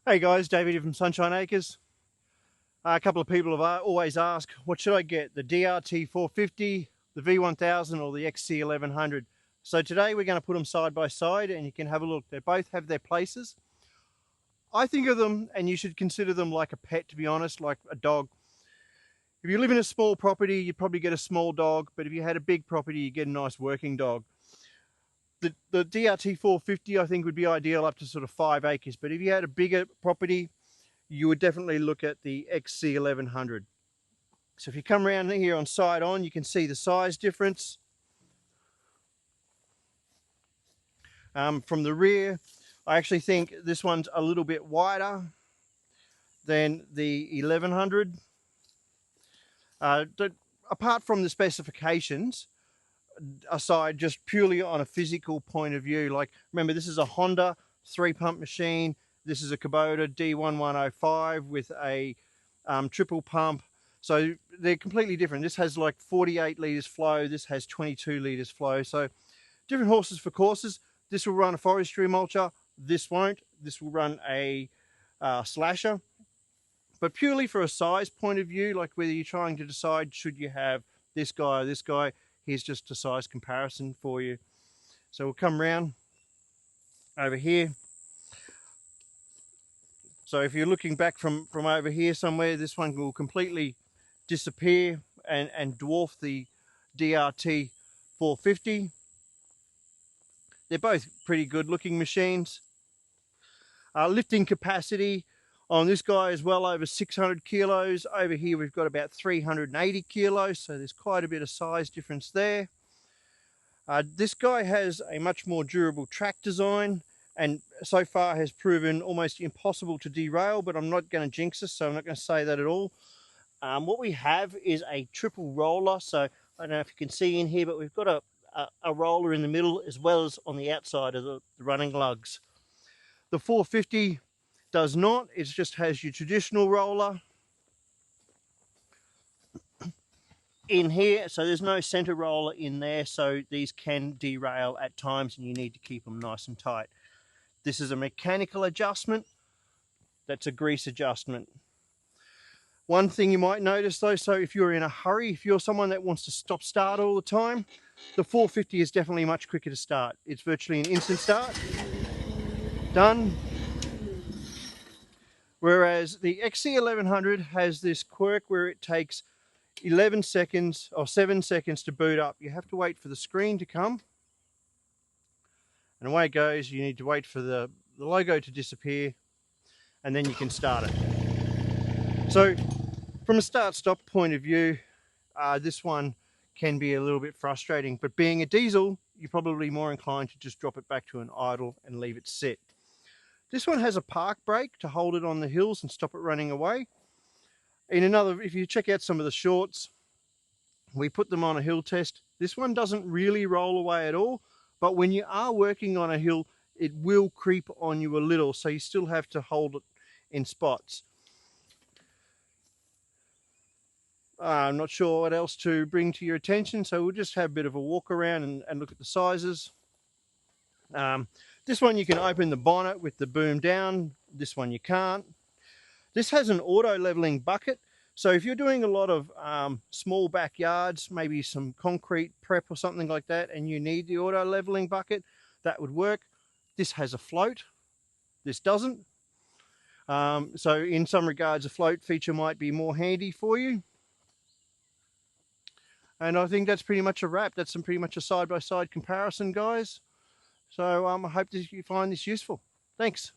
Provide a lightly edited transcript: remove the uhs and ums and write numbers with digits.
Hey guys, David here from Sunshine Acres. A couple of people have always asked, what should I get? The DRT450, the V1000 or the XC1100? So today we're going to put them side by side and you can have a look. They both have their places. I think of them, and you should consider them like a pet, to be honest, like a dog. If you live in a small property, you'd probably get a small dog, but if you had a big property, you get a nice working dog. The DRT450 I think would be ideal up to sort of 5 acres, but if you had a bigger property, you would definitely look at the XC1100. So if you come around here on side on, you can see the size difference. From the rear, I actually think this one's a little bit wider than the 1100. Apart from the specifications, aside just purely on a physical point of view, like remember this is a Honda 3-pump machine, this is a Kubota D1105 with a triple pump, so they're completely different. This has like 48 litres flow, this has 22 litres flow, so different horses for courses. This will run a forestry mulcher, this won't. This will run a slasher. But purely for a size point of view, like whether you're trying to decide should you have this guy or this guy, here's just a size comparison for you. So we'll come round over here. So if you're looking back from over here somewhere, this one will completely disappear and dwarf the DRT 450. They're both pretty good looking machines. Lifting capacity on this guy is well over 600 kilos. Over here we've got about 380 kilos, so there's quite a bit of size difference there. This guy has a much more durable track design and so far has proven almost impossible to derail, but I'm not going to jinx us, so I'm not going to say that at all. What we have is a triple roller, so I don't know if you can see in here, but we've got a roller in the middle as well as on the outside of the running lugs. The 450 does not. It just has your traditional roller in here, so there's no center roller in there, so these can derail at times and you need to keep them nice and tight. This is a mechanical adjustment. That's a grease adjustment. One thing you might notice though, so if you're in a hurry, if you're someone that wants to stop start all the time, the 450 is definitely much quicker to start. It's virtually an instant start. Done. Whereas the XC1100 has this quirk where it takes 11 seconds or 7 seconds to boot up. You have to wait for the screen to come. And away it goes. You need to wait for the logo to disappear and then you can start it. So from a start-stop point of view, this one can be a little bit frustrating, but being a diesel, you're probably more inclined to just drop it back to an idle and leave it sit. This one has a park brake to hold it on the hills and stop it running away. If you check out some of the shorts, we put them on a hill test. This one doesn't really roll away at all, but when you are working on a hill, it will creep on you a little, so you still have to hold it in spots. I'm not sure what else to bring to your attention, so we'll just have a bit of a walk around and look at the sizes. This one you can open the bonnet with the boom down. This one you can't. This has an auto leveling bucket, so if you're doing a lot of small backyards, maybe some concrete prep or something like that, and you need the auto leveling bucket, that would work. This has a float. This doesn't. So in some regards, a float feature might be more handy for you. And I think that's pretty much a wrap. That's pretty much a side-by-side comparison, guys. So I hope that you find this useful. Thanks.